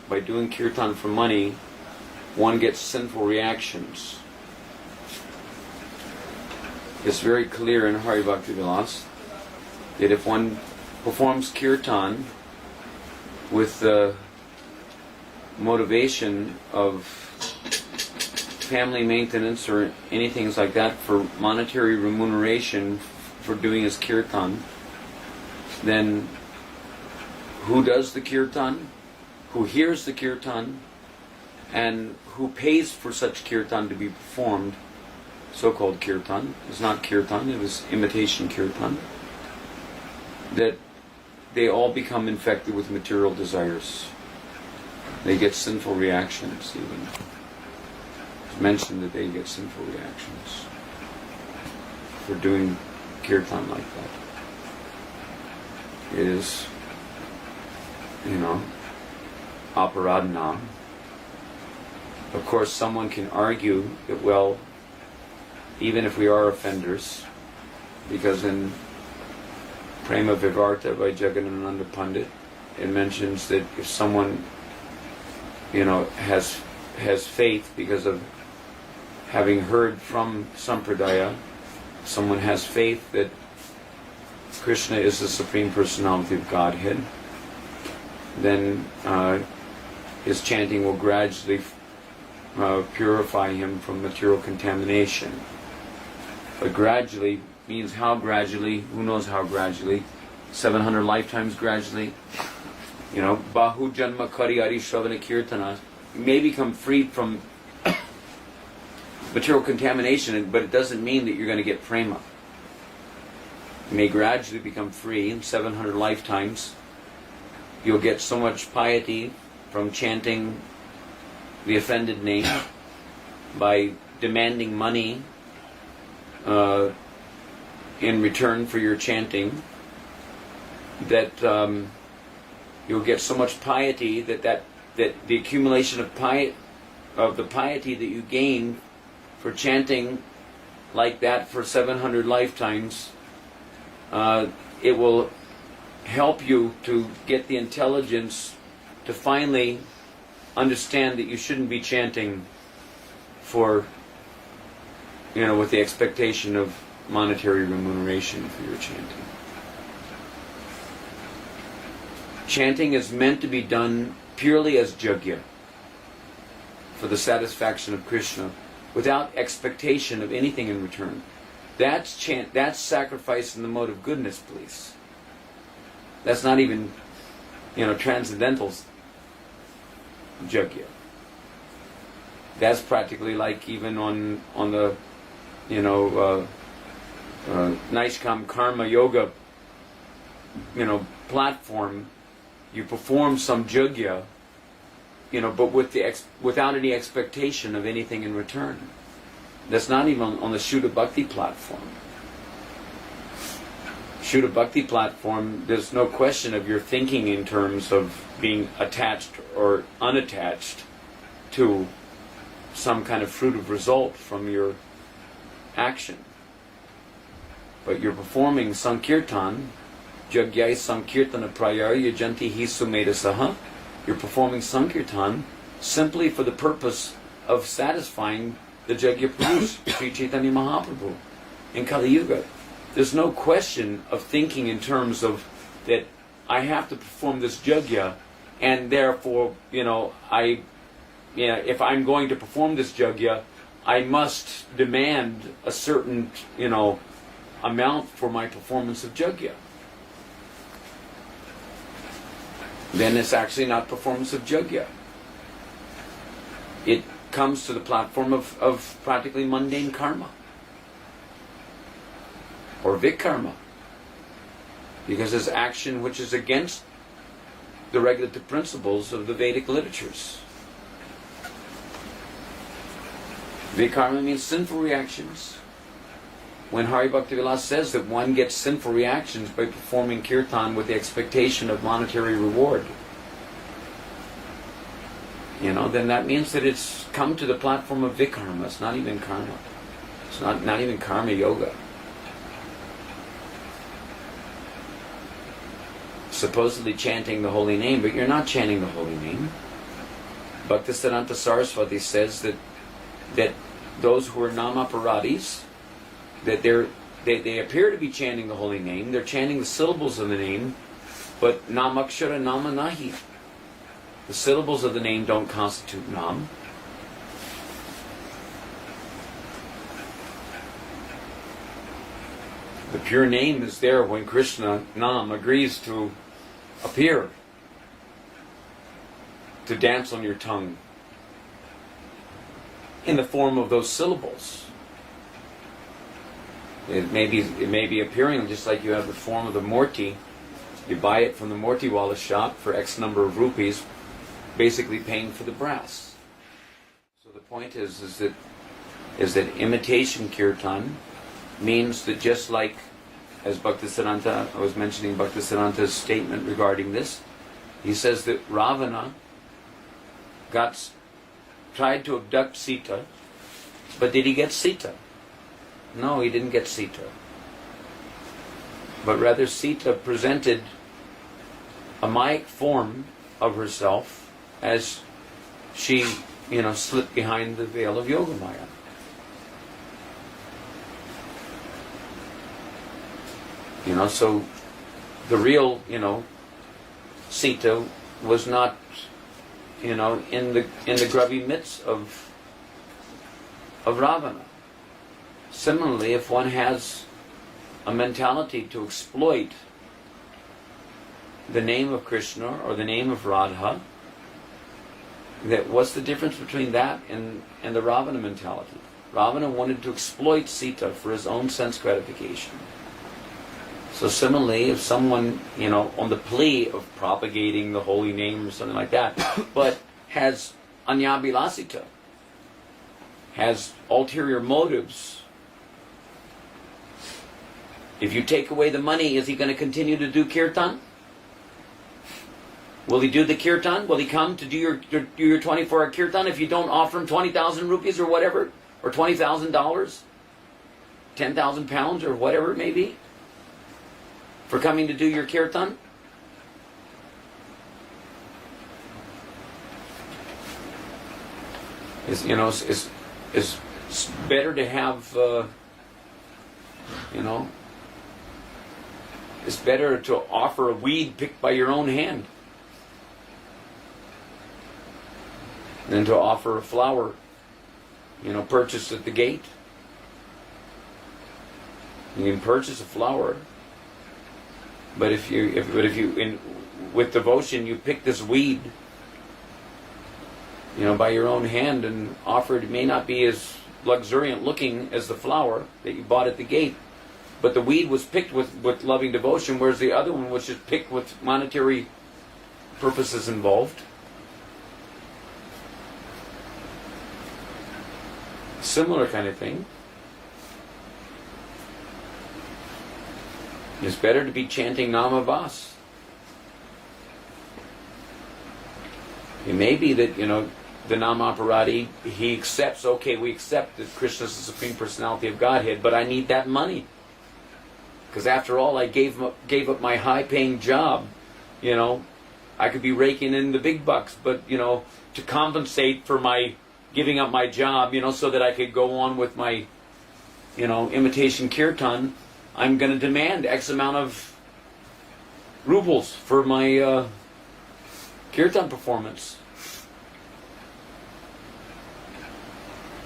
by doing kirtan for money, one gets sinful reactions. It's very clear in Hari Bhakti Vilas that if one performs kirtan with the motivation of family maintenance or anything like that for monetary remuneration for doing his kirtan, then who does the kirtan, who hears the kirtan, and who pays for such kirtan to be performed, so-called kirtan, it's not kirtan, it was imitation kirtan, that they all become infected with material desires. They get sinful reactions even. It's mentioned that they get sinful reactions for doing kirtan like that. It is, aparadhana. Of course, someone can argue that, well, even if we are offenders, because in Prema Vivarta by Jagadananda Pandit, it mentions that if someone, has faith because of having heard from Sampradaya, someone has faith that Krishna is the Supreme Personality of Godhead, then his chanting will gradually purify him from material contamination. But gradually means how gradually? Who knows how gradually? 700 lifetimes gradually. Bahu Janma Kari Ari Shravana Kirtana. You may become freed from material contamination, but it doesn't mean that you're going to get prema. You may gradually become free in 700 lifetimes. You'll get so much piety from chanting the offended name, by demanding money in return for your chanting, that you'll get so much piety that the accumulation of the piety that you gain for chanting like that for 700 lifetimes, it will help you to get the intelligence to finally understand that you shouldn't be chanting for, with the expectation of monetary remuneration for your chanting. Chanting is meant to be done purely as jagya, for the satisfaction of Krishna, without expectation of anything in return. That's sacrifice in the mode of goodness, please. That's not even, transcendental jagya. That's practically like even on the Naishkam Karma Yoga platform, you perform some jagya, but without any expectation of anything in return. That's not even on the Shuddha Bhakti platform. Shuddha Bhakti platform, there's no question of your thinking in terms of being attached or unattached to some kind of fruitive result from your action. But you're performing Sankirtan, Jagyai Sankirtana Prayar Yajanti Hi Sumedasaha. You're performing Sankirtan simply for the purpose of satisfying the Jagya Purush, Sri Chaitanya Mahaprabhu, in Kali Yuga. There's no question of thinking in terms of that I have to perform this Jagya, and therefore, if I'm going to perform this Jagya, I must demand a certain, amount for my performance of Jagya. Then it's actually not performance of Jagya. It comes to the platform of practically mundane karma. Or vikarma. Because it's action which is against the regulative principles of the Vedic literatures. Vikarma means sinful reactions. When Hari Bhakti Vilas says that one gets sinful reactions by performing kirtan with the expectation of monetary reward, then that means that it's come to the platform of vikarma. It's not even karma. It's not even karma yoga. Supposedly chanting the holy name, but you're not chanting the holy name. Bhaktisiddhanta Saraswati says that those who are namaparadis, that they appear to be chanting the holy name, they're chanting the syllables of the name, but namakshara nama nahi. The syllables of the name don't constitute nam. The pure name is there when Krishna, Nam, agrees to appear, to dance on your tongue in the form of those syllables. It may be appearing just like you have the form of the Murti. You buy it from the Murtiwala shop for X number of rupees, basically paying for the brass. So the point is that imitation kirtan means that, just like as Bhaktisiddhanta, I was mentioning Bhaktisiddhanta's statement regarding this, he says that Ravana tried to abduct Sita, but did he get Sita? No, he didn't get Sita. But rather Sita presented a Mayic form of herself as she, slipped behind the veil of Yogamaya. So the real, Sita was not, in the grubby midst of Ravana. Similarly, if one has a mentality to exploit the name of Krishna or the name of Radha, what's the difference between that and the Ravana mentality? Ravana wanted to exploit Sita for his own sense gratification. So similarly, if someone, on the plea of propagating the holy name or something like that, but has anyabilasita, has ulterior motives, if you take away the money, is he going to continue to do kirtan? Will he do the kirtan? Will he come to do your 24-hour kirtan if you don't offer him 20,000 rupees or whatever, or $20,000, 10,000 pounds or whatever it may be, for coming to do your kirtan? It's better to have, it's better to offer a weed picked by your own hand than to offer a flower, purchased at the gate. You can purchase a flower, but if you with devotion you pick this weed, by your own hand and offer it, may not be as luxuriant looking as the flower that you bought at the gate, but the weed was picked with loving devotion, whereas the other one was just picked with monetary purposes involved. Similar kind of thing. It's better to be chanting Namavas. It may be that, the Namaparadi, he accepts, okay, we accept that Krishna is the Supreme Personality of Godhead, but I need that money. Because after all, I gave up my high-paying job. I could be raking in the big bucks, but, to compensate for my giving up my job, so that I could go on with my, imitation kirtan, I'm going to demand X amount of rubles for my kirtan performance.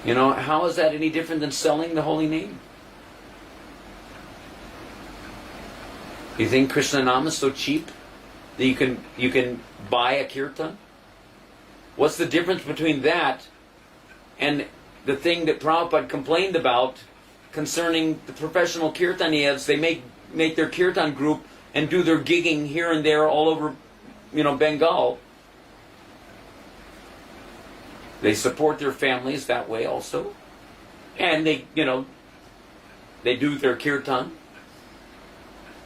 How is that any different than selling the holy name? You think Krishna Nama is so cheap that you can buy a kirtan? What's the difference between that and the thing that Prabhupada complained about concerning the professional kirtaniyas? They make their kirtan group and do their gigging here and there all over, Bengal. They support their families that way also. And they do their kirtan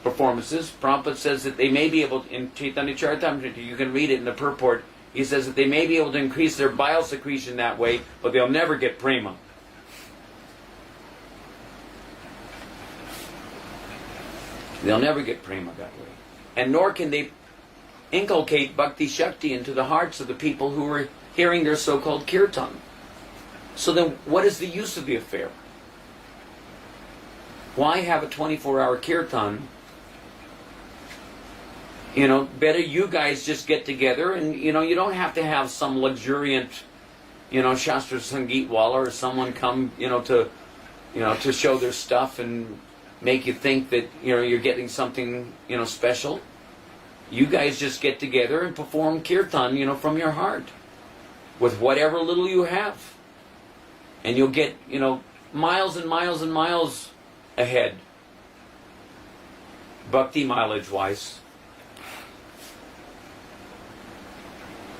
performances. Prabhupada says that they may be able, in Chaitanya Charitamrita, you can read it in the purport, he says that they may be able to increase their bile secretion that way, but they'll never get prema. They'll never get prema that way. And nor can they inculcate bhakti shakti into the hearts of the people who are hearing their so-called kirtan. So then what is the use of the affair? Why have a 24-hour kirtan? Better you guys just get together and, you don't have to have some luxuriant, Shastra Sangeet Wala or someone come, to show their stuff and make you think that, you're getting something, special. You guys just get together and perform kirtan, from your heart with whatever little you have. And you'll get, miles and miles and miles ahead, bhakti mileage-wise.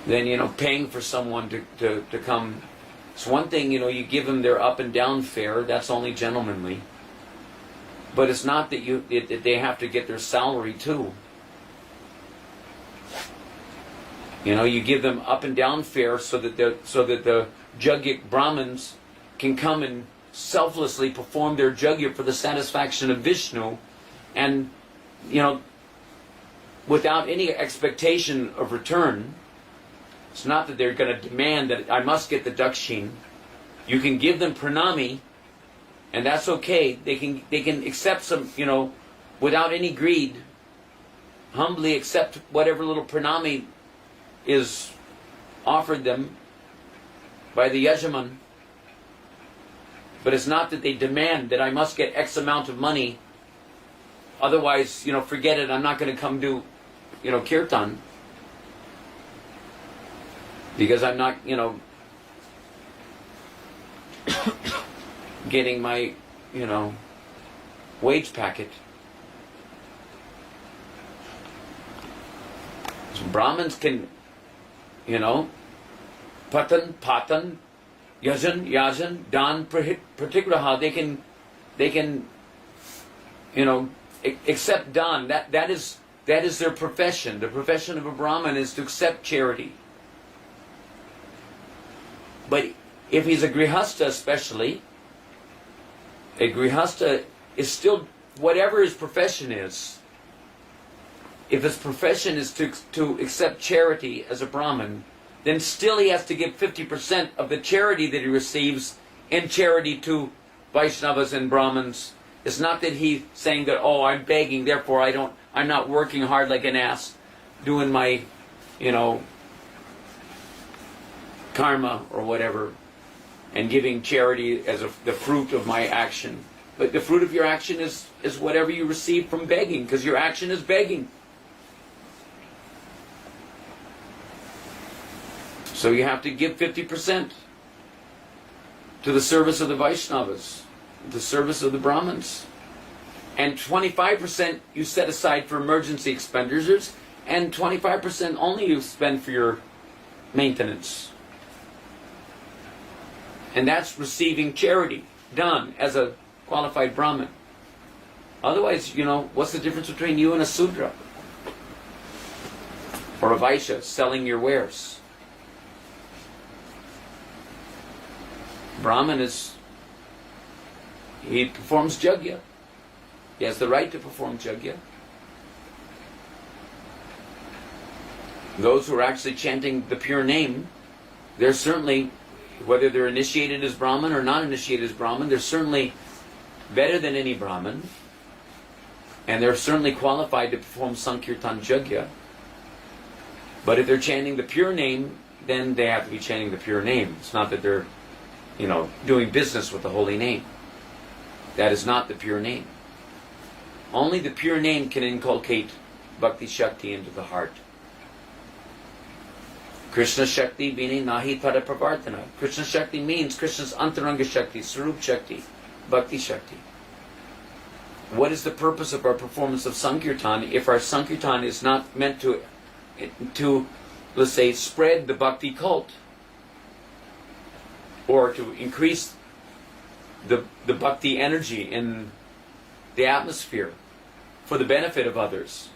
Then, paying for someone to come. It's one thing, you give them their up and down fare, that's only gentlemanly. But it's not that they have to get their salary too. You give them up and down fare so that the Jagya Brahmins can come and selflessly perform their Jagya for the satisfaction of Vishnu, and, without any expectation of return. It's not that they're going to demand that I must get the dakshin. You can give them pranami, and that's okay. They can accept some, without any greed, humbly accept whatever little pranami is offered them by the yajaman. But it's not that they demand that I must get X amount of money, otherwise, forget it, I'm not going to come do, kirtan. Because I'm not, getting my, wage packet. So Brahmins can, patan, yajan, dan, particular, they can, accept dan. That is their profession. The profession of a Brahmin is to accept charity. But if he's a grihasta especially, a grihasta is still, whatever his profession is, if his profession is to accept charity as a Brahmin, then still he has to give 50% of the charity that he receives in charity to Vaishnavas and Brahmins. It's not that he's saying that, I'm begging, therefore I'm not working hard like an ass, doing my, karma or whatever, and giving charity as the fruit of my action. But the fruit of your action is whatever you receive from begging, because your action is begging. So you have to give 50% to the service of the Vaishnavas, the service of the Brahmins. And 25% you set aside for emergency expenditures, and 25% only you spend for your maintenance. And that's receiving charity, done as a qualified Brahmin. Otherwise, what's the difference between you and a Sudra? Or a Vaishya selling your wares? Brahmin he performs Jagya. He has the right to perform Jagya. Those who are actually chanting the pure name, they're certainly, whether they're initiated as Brahmin or not initiated as Brahmin, they're certainly better than any Brahmin, and they're certainly qualified to perform Sankirtan Jagya. But if they're chanting the pure name, then they have to be chanting the pure name. It's not that they're, doing business with the holy name. That is not the pure name. Only the pure name can inculcate Bhakti Shakti into the heart. Krishna Shakti meaning Nahi Pada Pravartana. Krishna Shakti means Krishna's Antaranga Shakti, Sarup Shakti, Bhakti Shakti. What is the purpose of our performance of Sankirtan if our Sankirtan is not meant to, let's say, spread the Bhakti cult, or to increase the Bhakti energy in the atmosphere for the benefit of others?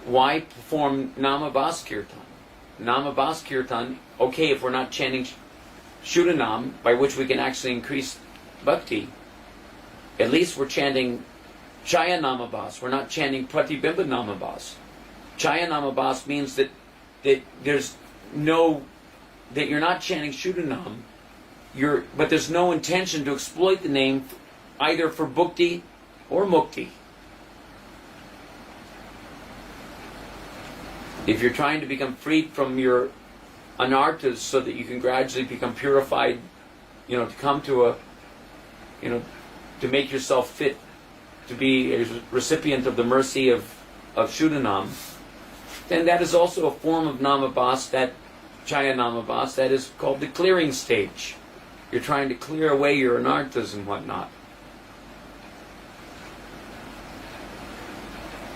Why perform Namabhas Kirtan? Namabhas Kirtan, okay, if we're not chanting Shuddhanam, by which we can actually increase Bhakti, at least we're chanting Chaya Namabhas. We're not chanting Pratibimba Namabhas. Chaya Namabhas means that there's no that you're not chanting Shuddhanam, but there's no intention to exploit the name either for bhukti or mukti. If you're trying to become freed from your anarthas so that you can gradually become purified, to come to a, to make yourself fit to be a recipient of the mercy of Shuddhanam, then that is also a form of namabhas, that Chaya namabhas, that is called the clearing stage. You're trying to clear away your anarthas and whatnot.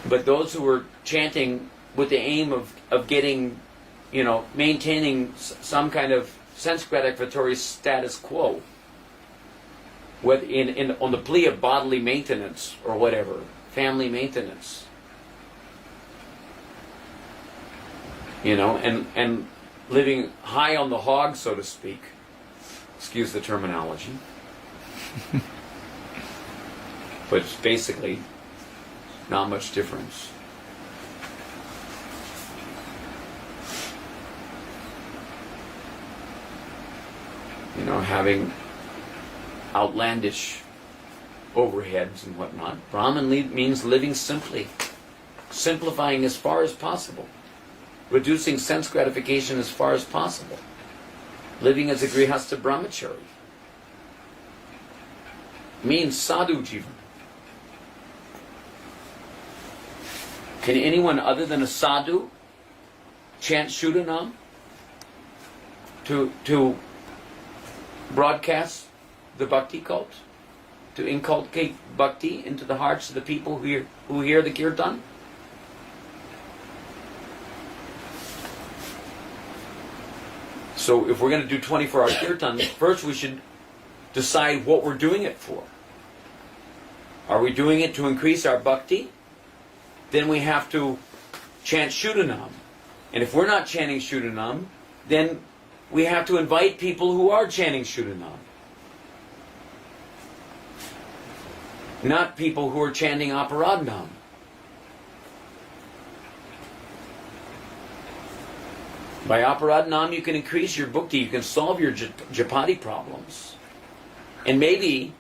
But those who are chanting with the aim of getting, maintaining some kind of sense gratificatory status quo, whether on the plea of bodily maintenance or whatever, family maintenance, and living high on the hog, so to speak. Excuse the terminology. But it's basically not much difference. Having outlandish overheads and whatnot. Brahman means living simply, simplifying as far as possible, reducing sense gratification as far as possible, living as a grihastha brahmachari. Means sadhu jivan. Can anyone other than a sadhu chant Shuddhanam to broadcast the bhakti cult, to inculcate bhakti into the hearts of the people who hear the kirtan? So if we're going to do 24-hour kirtan, first we should decide what we're doing it for. Are we doing it to increase our bhakti? Then we have to chant Shuddhanam. And if we're not chanting Shuddhanam, then we have to invite people who are chanting Shuddhanam. Not people who are chanting Aparadhanam. By Aparadhanam you can increase your bhukti, you can solve your japati problems. And maybe,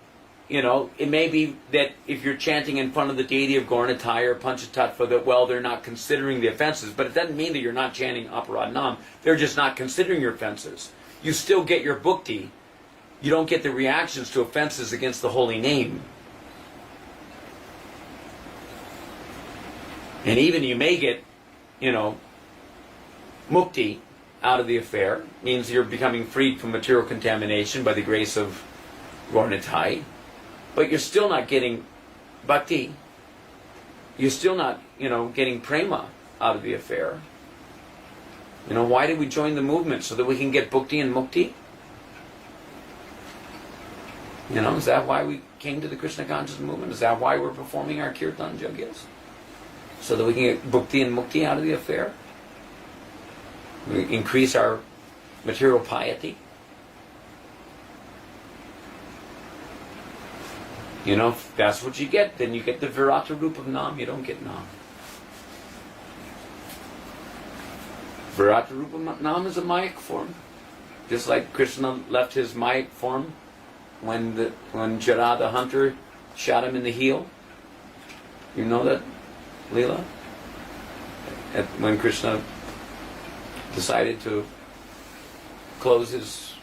it may be that if you're chanting in front of the deity of Gauranatai or Panchatattva, that, they're not considering the offenses, but it doesn't mean that you're not chanting Aparadhanam. They're just not considering your offenses. You still get your bhukti. You don't get the reactions to offenses against the holy name. And even you may get, mukti out of the affair, means you're becoming freed from material contamination by the grace of Gauranatai. But you're still not getting bhakti. You're still not, getting prema out of the affair. Why did we join the movement? So that we can get bhukti and mukti? Is that why we came to the Krishna conscious movement? Is that why we're performing our kirtan yagyas? So that we can get bhukti and mukti out of the affair? We increase our material piety? If that's what you get, then you get the virata roop of Nam, you don't get Nam. Virata roop of Nam is a Mayak form. Just like Krishna left his Mayak form when Jara the hunter shot him in the heel. You know that, Leela? When Krishna decided to close his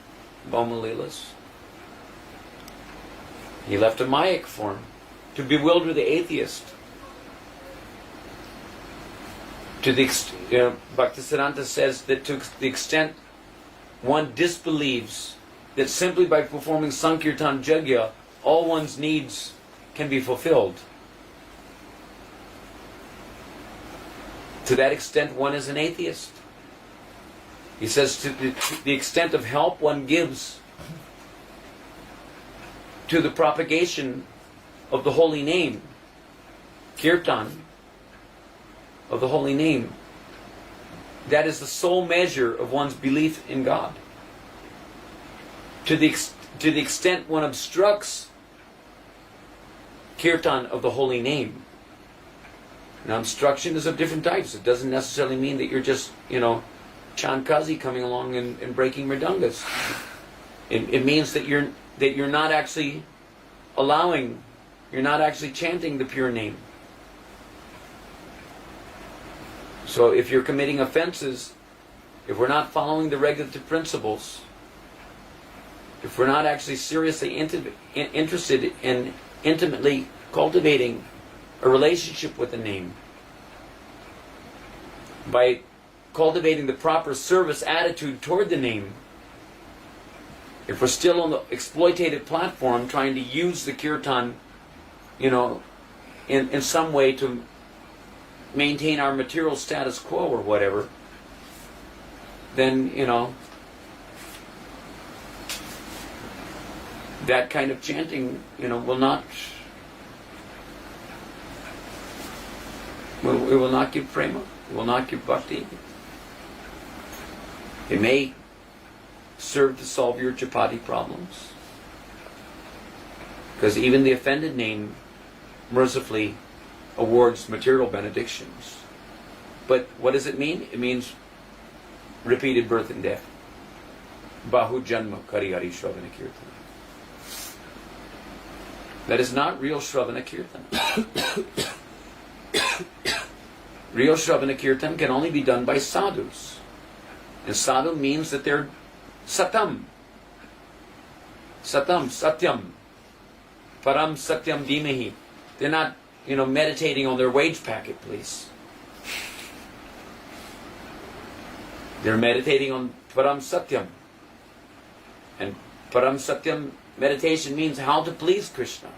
Bhoma Leelas, he left a Mayak form to bewilder the atheist. Bhaktisiddhanta says that to the extent one disbelieves that simply by performing Sankirtan Yajna all one's needs can be fulfilled, to that extent one is an atheist. He says to the extent of help one gives to the propagation of the holy name, Kirtan, of the holy name, that is the sole measure of one's belief in God. To the extent one obstructs Kirtan of the holy name. Now obstruction is of different types. It doesn't necessarily mean that you're just, Chankazi coming along and breaking mridangas. It means that you're not actually allowing, you're not actually chanting the pure name. So if you're committing offenses, if we're not following the regulative principles, if we're not actually seriously interested in intimately cultivating a relationship with the name, by cultivating the proper service attitude toward the name, if we're still on the exploitative platform trying to use the kirtan, in some way to maintain our material status quo or whatever, then, that kind of chanting, will not give prema, it will not give bhakti. It may serve to solve your chapati problems, because even the offended name mercifully awards material benedictions. But what does it mean? It means repeated birth and death. Bahu janma kari hari shravana kirtan. That is not real shravana kirtan. Real shravana kirtan can only be done by sadhus. And sadhu means that they're satam. Satam, satyam. Param satyam dhimahi. They're not, meditating on their wage packet, please. They're meditating on param satyam. And param satyam meditation means how to please Krishna.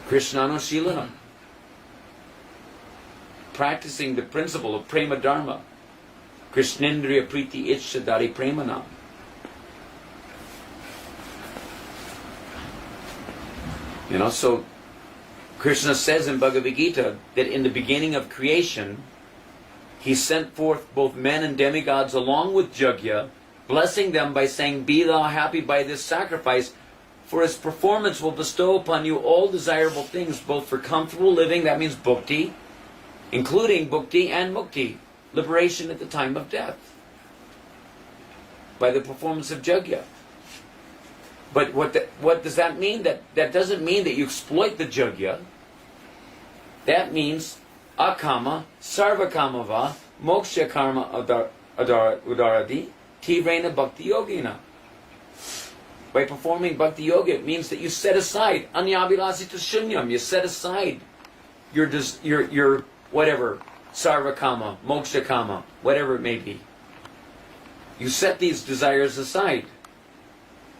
Krishnanushilanam. Practicing the principle of prema dharma. Krishnendriya priti itchadari premanam. So Krishna says in Bhagavad Gita that in the beginning of creation, He sent forth both men and demigods along with Jagya, blessing them by saying, "Be thou happy by this sacrifice, for its performance will bestow upon you all desirable things, both for comfortable living," that means bhukti, including bhukti and mukti, liberation at the time of death, by the performance of Jagya. But what does that mean? That doesn't mean that you exploit the Jagya. That means akama, sarvakamava, moksha karma udaradi, tivrena bhakti yogina. By performing bhakti yoga, it means that you set aside anyabhilasita shunyam. You set aside your whatever, sarvakama, moksha kama, whatever it may be. You set these desires aside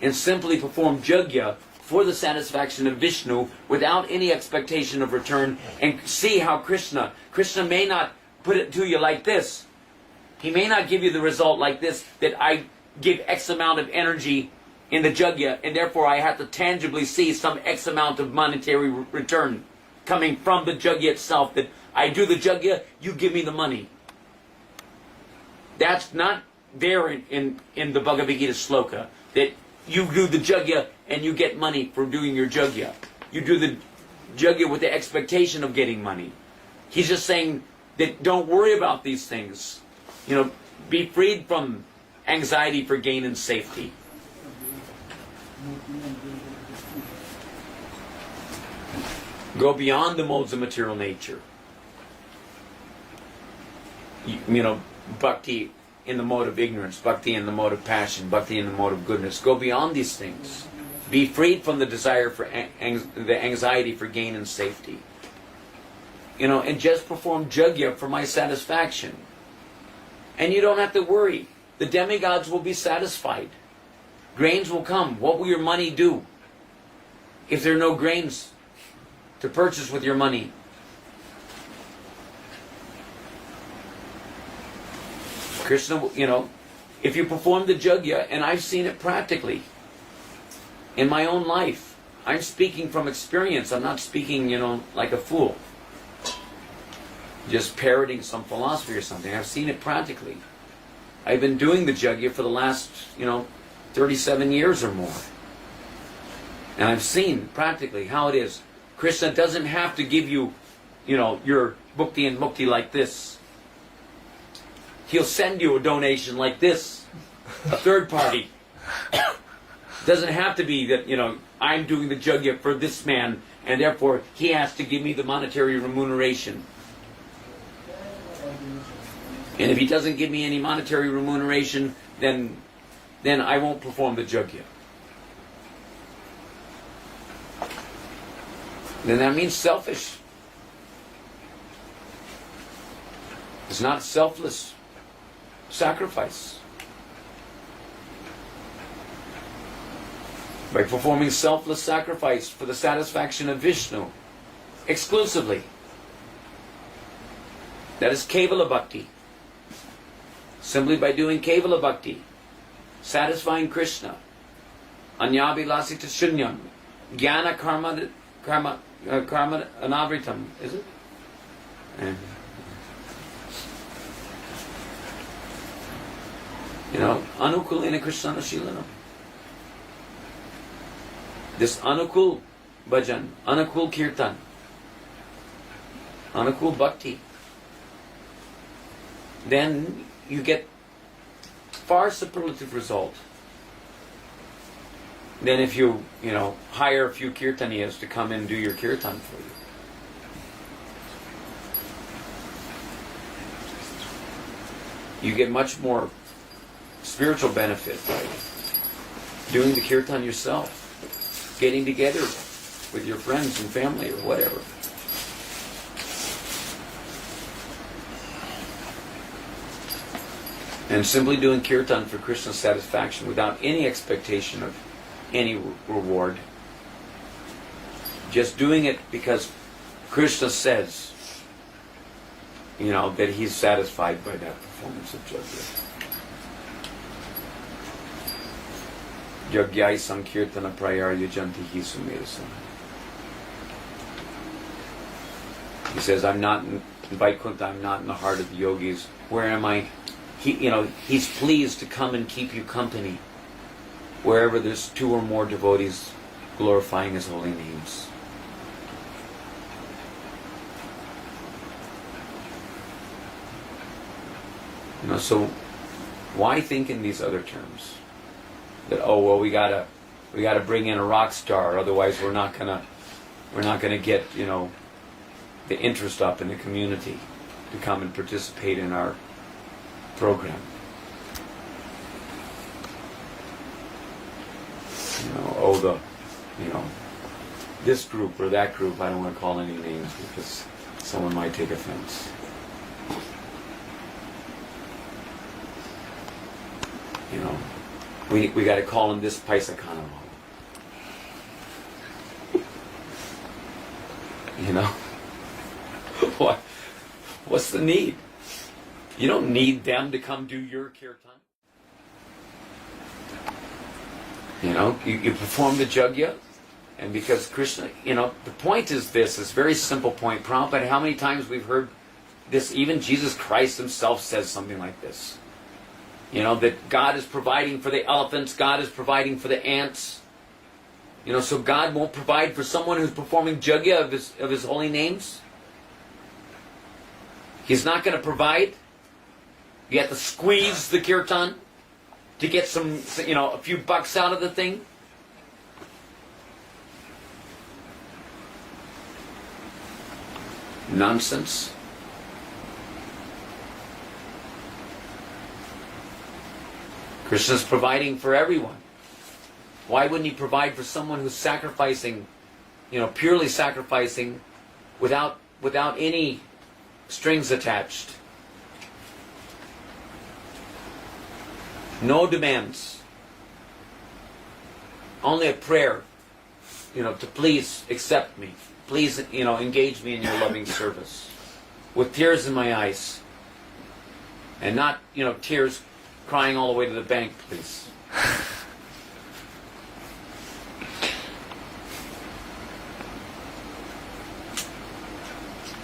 and simply perform jagya for the satisfaction of Vishnu without any expectation of return, and see how Krishna may not put it to you like this. He may not give you the result like this, that I give X amount of energy in the jagya and therefore I have to tangibly see some X amount of monetary return coming from the jagya itself, that I do the jagya, you give me the money. That's not there in the Bhagavad Gita sloka, that you do the jagya and you get money for doing your jagya. You do the jagya with the expectation of getting money. He's just saying that don't worry about these things. Be freed from anxiety for gain and safety. Go beyond the modes of material nature. Bhakti in the mode of ignorance, bhakti in the mode of passion, bhakti in the mode of goodness. Go beyond these things. Be freed from the desire for the anxiety for gain and safety. And just perform jagya for my satisfaction. And you don't have to worry. The demigods will be satisfied. Grains will come. What will your money do if there are no grains to purchase with your money? Krishna, if you perform the jagya, and I've seen it practically in my own life. I'm speaking from experience. I'm not speaking, like a fool, just parroting some philosophy or something. I've seen it practically. I've been doing the jagya for the last, 37 years or more. And I've seen practically how it is. Krishna doesn't have to give you, your bhukti and mukti like this. he'll send you a donation like this, a third party. Doesn't have to be that, I'm doing the jugya for this man, and therefore he has to give me the monetary remuneration. And if he doesn't give me any monetary remuneration, then I won't perform the jugya. Then that means selfish. It's not selfless sacrifice. By performing selfless sacrifice for the satisfaction of Vishnu exclusively. That is Kevala Bhakti. Simply by doing Kevala Bhakti, satisfying Krishna. Anyabhilasita Shunyam. Jnana karma anavritam. Is it? Anukulina Krishna Shilanam. This Anukul Bhajan, Anukul Kirtan, Anukul Bhakti, then you get far superlative result than if you, hire a few Kirtaniyas to come and do your Kirtan for you. You get much more spiritual benefit by doing the Kirtan yourself. Getting together with your friends and family or whatever. And simply doing Kirtan for Krishna's satisfaction without any expectation of any reward. Just doing it because Krishna says, that he's satisfied by that performance of Jagya. Yagyai Sankirtana Prayar Yajanti Hi Sumerasana. He says, I'm not in Vaikuntha, I'm not in the heart of the yogis. Where am I? He's pleased to come and keep you company wherever there's two or more devotees glorifying his holy names. So why think in these other terms? That we gotta bring in a rock star, otherwise we're not gonna get the interest up in the community to come and participate in our program. This group or that group. I don't want to call any names because someone might take offense. We got to call him this Paisa Kanamo. What? What's the need? You don't need them to come do your kirtan. You perform the jagya, and because Krishna, the point is this very simple point. Prabhupada, how many times we've heard this? Even Jesus Christ himself says something like this. That God is providing for the elephants, God is providing for the ants. So God won't provide for someone who's performing jagya of his holy names. He's not going to provide. You have to squeeze the kirtan to get a few bucks out of the thing. Nonsense. Krishna's providing for everyone. Why wouldn't he provide for someone who's sacrificing, purely sacrificing without any strings attached? No demands. Only a prayer, to please accept me. Please, engage me in your loving service. With tears in my eyes. And not, tears crying all the way to the bank, please.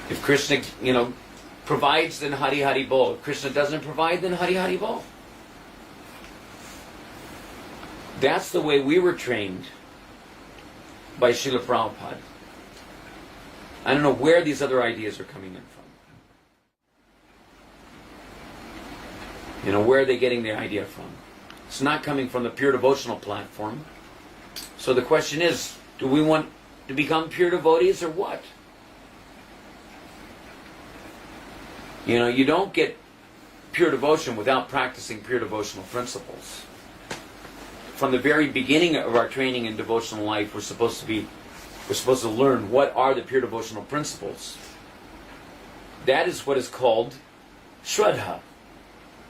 If Krishna, provides, then Hari Hari Bol. If Krishna doesn't provide, then Hari Hari Bol. That's the way we were trained by Srila Prabhupada. I don't know where these other ideas are coming in from. Where are they getting the idea from? It's not coming from the pure devotional platform. So the question is, do we want to become pure devotees or what? You don't get pure devotion without practicing pure devotional principles. From the very beginning of our training in devotional life, we're supposed to learn what are the pure devotional principles. That is what is called Shraddha.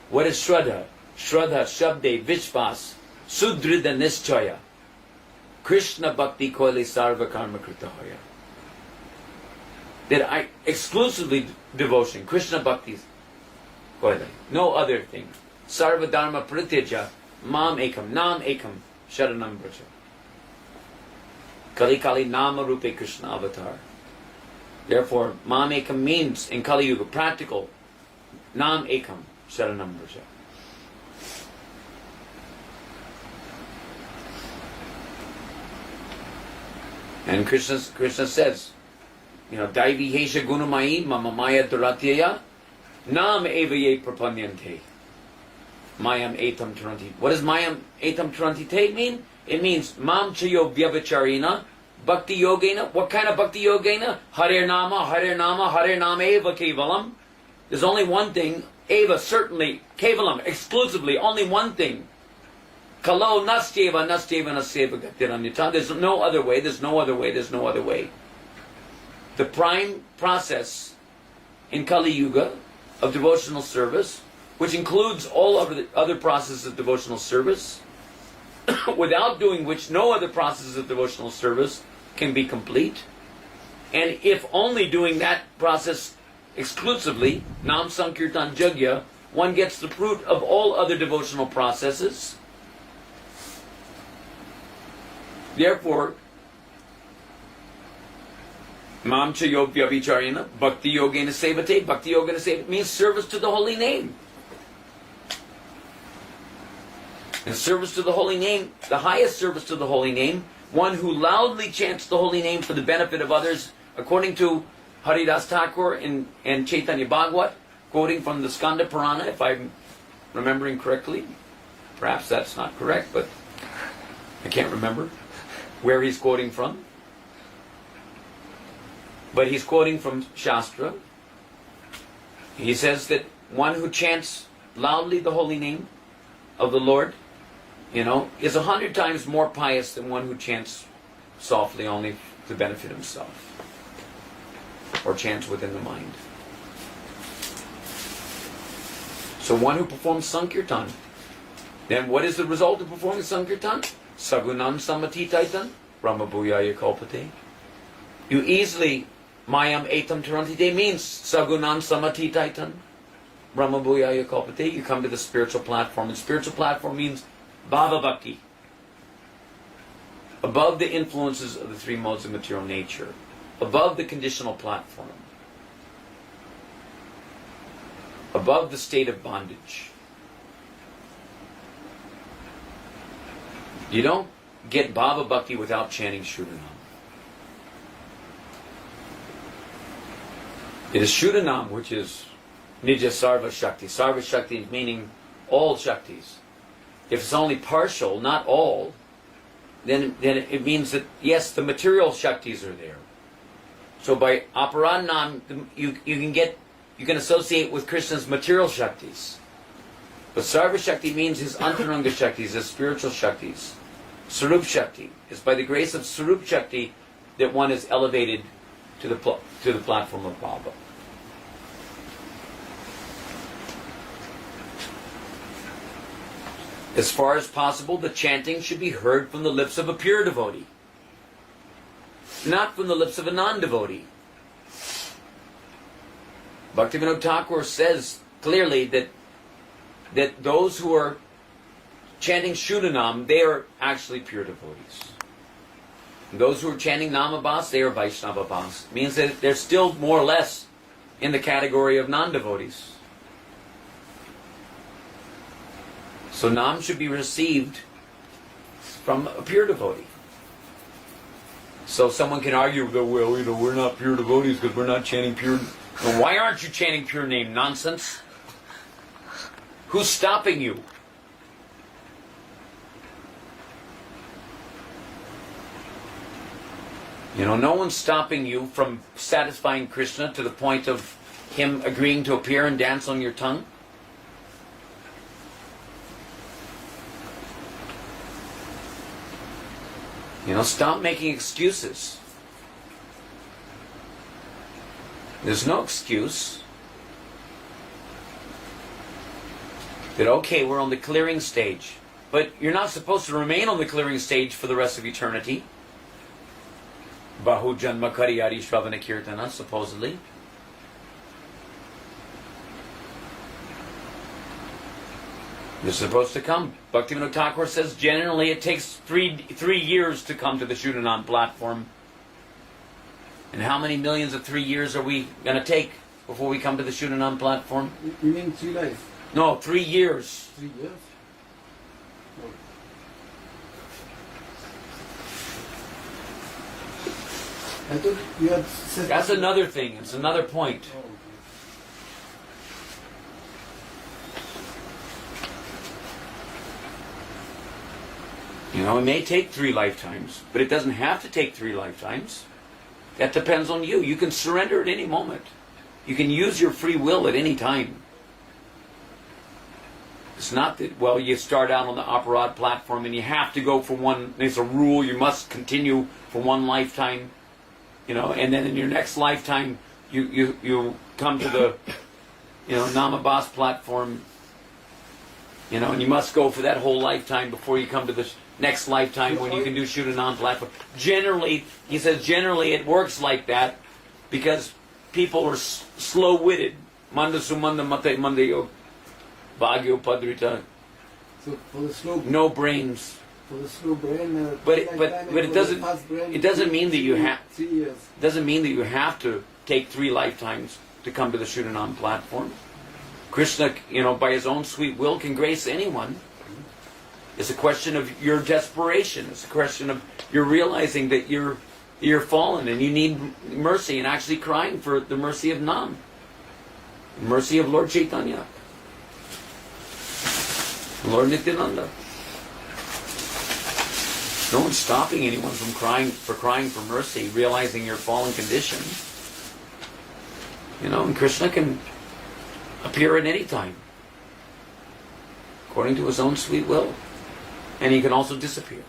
What is Shraddha? Shraddha Shabde Vishwas Sudrida Nischaya Krishna Bhakti Koile Sarva Karma Krita Hoya. That I exclusively devotion, Krishna Bhakti Koile, no other thing. Sarva Dharma Prityaja Mam Ekam, Nam Ekam, Sharanam Braja. Kali Kali Nama Rupe Krishna Avatar. Therefore, Mam Ekam means in Kali Yuga practical. Nam Ekam, Sharanam Braja. And Krishna says, Daivi Hesha Gunamai Mama Maya Duratyaya Nam Evaye Prapanyante. Mayam Etam Taranti. What does Mayam Etam Tarantite mean? It means Mam Chayo Vyavacharina Bhakti Yogena. What kind of Bhakti Yogena? Hare Nama, Hare Nama, Hare Nama Eva Kevalam. There's only one thing. Eva, certainly. Kevalam, exclusively. Only one thing. Kalo Nastyeva, Nastyeva, Nastyeva Gatiranyata. There's no other way, there's no other way, there's no other way. The prime process in Kali Yuga of devotional service, which includes all of the other processes of devotional service, without doing which no other process of devotional service can be complete. And if only doing that process exclusively, Nam Sankirtan Jagya, one gets the fruit of all other devotional processes. Therefore, Mam cha yogya vicharina, bhakti yogena sevate. Bhakti yogena sevate means service to the holy name. And service to the holy name, the highest service to the holy name, one who loudly chants the holy name for the benefit of others, according to Haridas Thakur and Chaitanya Bhagavat, quoting from the Skanda Purana, if I'm remembering correctly. Perhaps that's not correct, but I can't remember where he's quoting from. But he's quoting from Shastra. He says that one who chants loudly the holy name of the Lord, is 100 times more pious than one who chants softly only to benefit himself, or chants within the mind. So one who performs Sankirtan, then what is the result of performing Sankirtan? Sagunam Samatitaitan Brahmabhuyaya Kalpate. You easily, Mayam Etam Tarantite means Sagunam Samatitaitan Brahmabhuyaya Kalpate. You come to the spiritual platform. And spiritual platform means Bhava Bhakti. Above the influences of the three modes of material nature. Above the conditional platform. Above the state of bondage. You don't get Bhava Bhakti without chanting Shuddhanam. It is Shuddhanam which is Nija Sarva Shakti. Sarva Shakti meaning all Shaktis. If it's only partial, not all, then it means that, yes, the material Shaktis are there. So by Aparannam, you can associate with Krishna's material Shaktis. But Sarva Shakti means his Antaranga Shaktis, his spiritual Shaktis. Sarup Shakti. It's by the grace of Sarup Shakti that one is elevated to the platform of Bhava. As far as possible, the chanting should be heard from the lips of a pure devotee, not from the lips of a non-devotee. Bhaktivinoda Thakur says clearly that those who are chanting Shuddhanam, they are actually pure devotees. And those who are chanting Namabhas, they are Vaishnavabhas. It means that they're still more or less in the category of non-devotees. So Nam should be received from a pure devotee. So someone can argue that, well, we're not pure devotees because we're not chanting pure. Well, why aren't you chanting pure name? Nonsense. Who's stopping you? You know, no one's stopping you from satisfying Krishna to the point of him agreeing to appear and dance on your tongue. You know, stop making excuses. There's no excuse that, okay, we're on the clearing stage, but you're not supposed to remain on the clearing stage for the rest of eternity. Bahu Janma Kariyari Shravana Kirtana, supposedly. You're supposed to come. Bhaktivinoda Thakur says generally it takes three years to come to the Shuddhanand platform. And how many millions of 3 years are we going to take before we come to the Shuddhanand platform? You mean 3 lives? No, 3 years. 3 years? Oh. I thought you had said... That's another thing. It's another point. Oh, okay. You know, it may take 3 lifetimes, but it doesn't have to take 3 lifetimes. That depends on you. You can surrender at any moment. You can use your free will at any time. It's not that, well, you start out on the Aparad platform and you have to go for one, there's a rule, you must continue for 1 lifetime, you know, and then in your next lifetime you come to the, you know, Namabas platform, you know, and you must go for that whole lifetime before you come to the next lifetime when you can do Shuddhanand platform. Generally, he says, generally it works like that because people are slow-witted. Manda sumanda mate mandayo bhagyo padrita. So for the slow... No brains. For the slow brain... But it doesn't mean that you have... 3 years. It doesn't mean that you have to take 3 lifetimes to come to the Shuddhanand platform. Krishna, you know, by his own sweet will can grace anyone. It's a question of your desperation. It's a question of you're realizing that you're fallen and you need mercy and actually crying for the mercy of Nam. Mercy of Lord Chaitanya. Lord Nityananda. No one's stopping anyone from crying for mercy, realizing your fallen condition. You know, and Krishna can appear at any time, according to his own sweet will. And he can also disappear.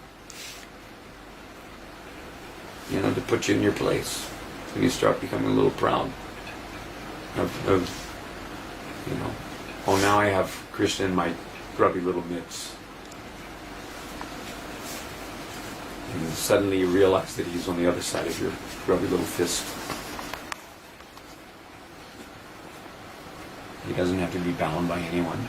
You know, to put you in your place. When you start becoming a little proud of you know, oh, now I have Krishna in my grubby little mitts. And then suddenly you realize that he's on the other side of your grubby little fist. He doesn't have to be bound by anyone.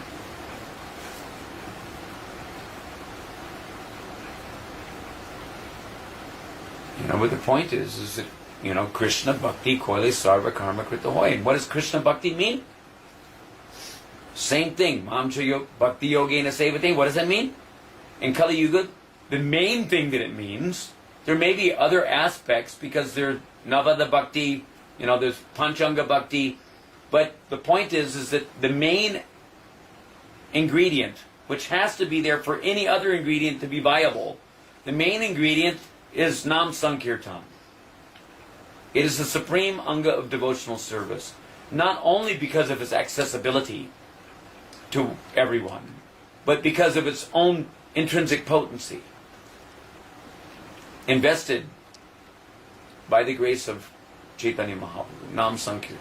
You know, but the point is that, you know, Krishna Bhakti Koile Sarva Karma Krita Hoy. And what does Krishna Bhakti mean? Same thing. Mamcha Bhakti Yogena Sevate. What does that mean? In Kali Yuga, the main thing that it means, there may be other aspects because there's Navada Bhakti, you know, there's Panchanga Bhakti, but the point is that the main ingredient, which has to be there for any other ingredient to be viable, the main ingredient is Nam Sankirtan. It is the supreme anga of devotional service, not only because of its accessibility to everyone, but because of its own intrinsic potency, invested by the grace of Chaitanya Mahaprabhu, Nam Sankirtan.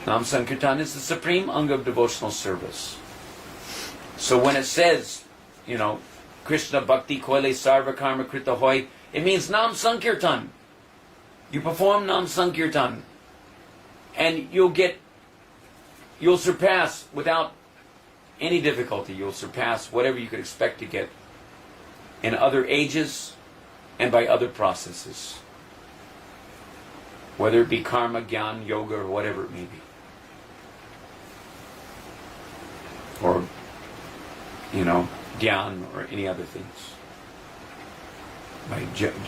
Nam Sankirtan is the supreme anga of devotional service. So when it says, you know, Krishna Bhakti Koile Sarva Karma Krita Hoy, it means Nam Sankirtan. You perform Nam Sankirtan and you'll surpass without any difficulty, you'll surpass whatever you could expect to get in other ages and by other processes. Whether it be karma, gyan, yoga, or whatever it may be. Or, you know, dhyan or any other things. By,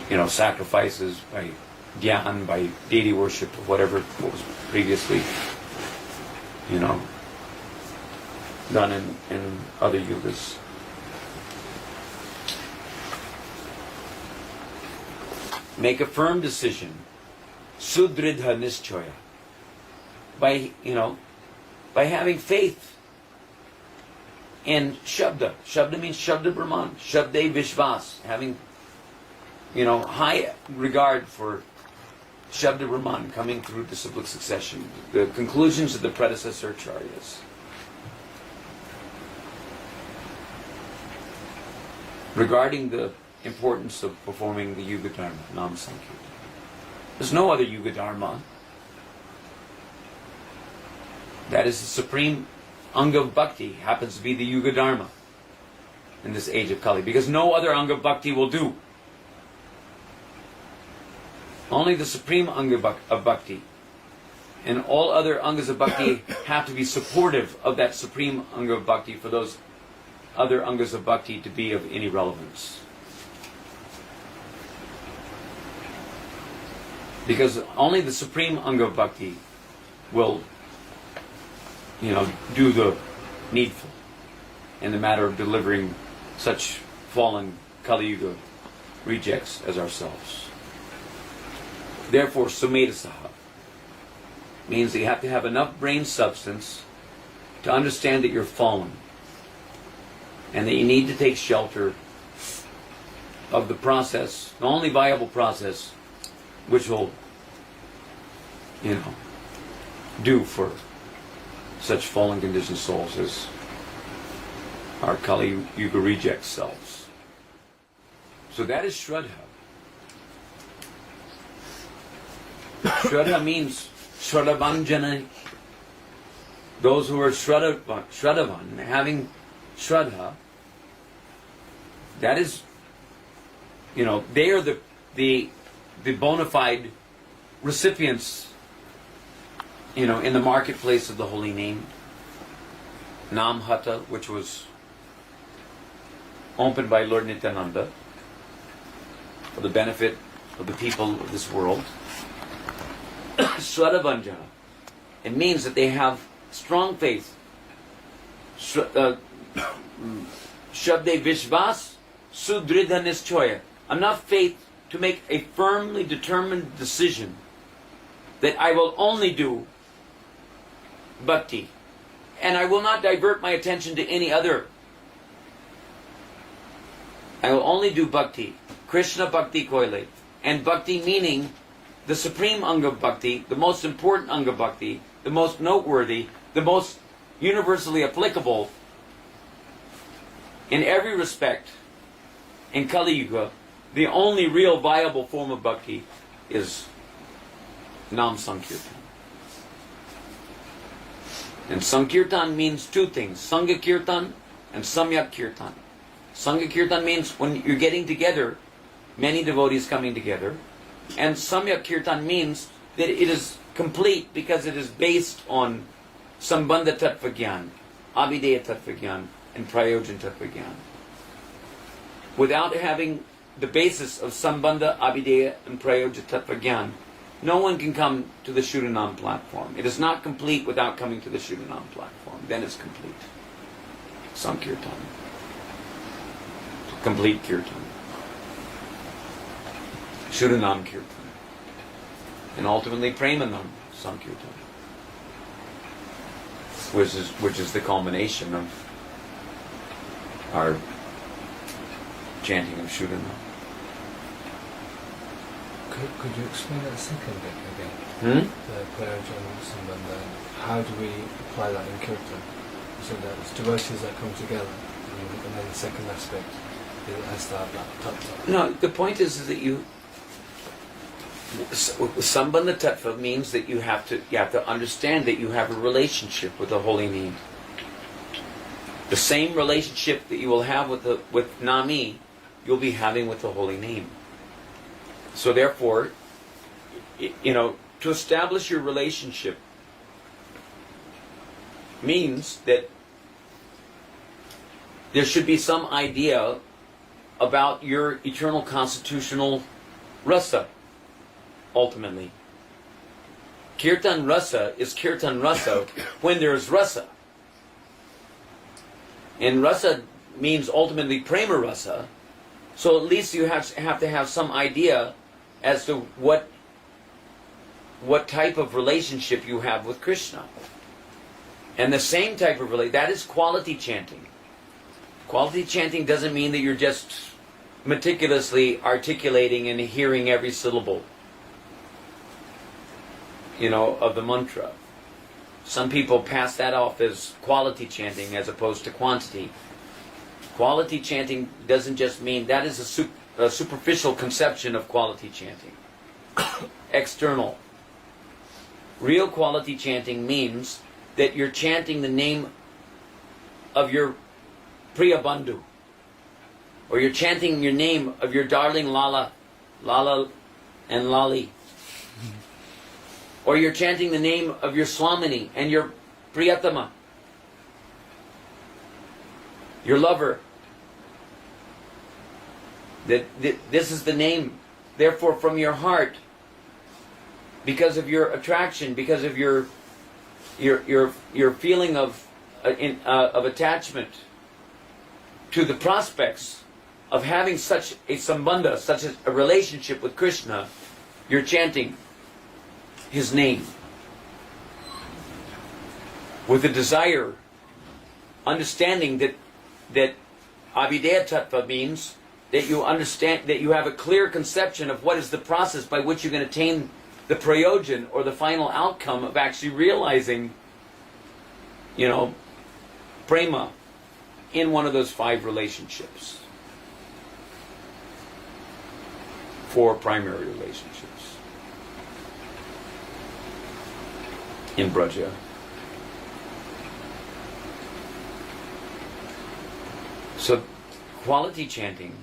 you know, sacrifices, by dhyan, by deity worship, or whatever what was previously, you know, done in other yugas. Make a firm decision. Sudridha nischoya. By having faith in Shabda. Shabda means Shabda Brahman. Shabde Vishvas. Having, high regard for Shabda Brahman coming through disciplic succession. The conclusions of the predecessor acharyas. Regarding the importance of performing the Yuga Dharma, Nam Sankirtan. There's no other Yuga Dharma. That is the supreme Anga of Bhakti, happens to be the Yuga Dharma in this age of Kali, because no other Anga of Bhakti will do. Only the supreme Anga of Bhakti. And all other Angas of Bhakti have to be supportive of that supreme Anga of Bhakti for those other Angas of Bhakti to be of any relevance. Because only the supreme Anga of Bhakti will, do the needful in the matter of delivering such fallen Kali Yuga rejects as ourselves. Therefore, Sumedhasaha means that you have to have enough brain substance to understand that you're fallen and that you need to take shelter of the process, the only viable process which will, do for such fallen conditioned souls as our Kali Yuga reject selves. So that is Shraddha. Shraddha means Shraddhavanjana. Those who are Shraddhavan, having Shraddha, that is, they are the bona fide recipients, in the marketplace of the holy name. Nam Hata, which was opened by Lord Nityananda for the benefit of the people of this world. Shraddhavanjana. It means that they have strong faith. Shabde Vishvas Sudridha Nischoya. Enough faith to make a firmly determined decision that I will only do bhakti, and I will not divert my attention to any other. I will only do bhakti, Krishna Bhakti Koile, and bhakti meaning the supreme Anga of Bhakti, the most important Anga of Bhakti, the most noteworthy, the most universally applicable in every respect in Kali Yuga. The only real viable form of bhakti is Nam Sankirtan. And Sankirtan means two things, Sangha Kirtan and Samyak Kirtan. Sangha Kirtan means when you're getting together, many devotees coming together. And Samyak Kirtan means that it is complete because it is based on Sambandha Tattva Gyan, Abhideya Tattva Gyan, and Prayojan Tattva Gyan. Without having the basis of Sambandha, Abhideya, and Prayoja Tattva Gyan, no one can come to the Shuddhanam platform. It is not complete without coming to the Shuddhanam platform. Then it's complete. Sankirtan. Complete Kirtan. Shuddhanam Kirtan. And ultimately Premanam Sankirtan. Which is the culmination of our chanting of Shuddhanam. Could you explain that second bit again? The Prayojan Sambandha. How do we apply that in Kirtan? So that it's devotees that come together, and then the second aspect, it has to have that tattva. No, the point is that you Sambandha Tattva means that you have to understand that you have a relationship with the holy name. The same relationship that you will have with Nami, you'll be having with the holy name. So therefore, to establish your relationship means that there should be some idea about your eternal constitutional rasa, ultimately. Kirtan rasa is Kirtan rasa when there is rasa. And rasa means ultimately prema rasa. So at least you have to have some idea as to what type of relationship you have with Krishna. And the same type of that is quality chanting. Quality chanting doesn't mean that you're just meticulously articulating and hearing every syllable, of the mantra. Some people pass that off as quality chanting as opposed to quantity. Quality chanting doesn't just mean, that is a superficial conception of quality chanting. External. Real quality chanting means that you're chanting the name of your Priya Bandhu, or you're chanting your name of your darling Lala and Lali, or you're chanting the name of your Swamini and your Priyatama, your lover. That this is the name, therefore, from your heart, because of your attraction, because of your feeling of attachment to the prospects of having such a sambandha, such a relationship with Krishna, you're chanting his name with a desire, understanding that Abhideya Tattva means that you understand, that you have a clear conception of what is the process by which you're going to attain the prayojan, or the final outcome of actually realizing, prema in one of those 5 relationships. 4 primary relationships in Braja. So quality chanting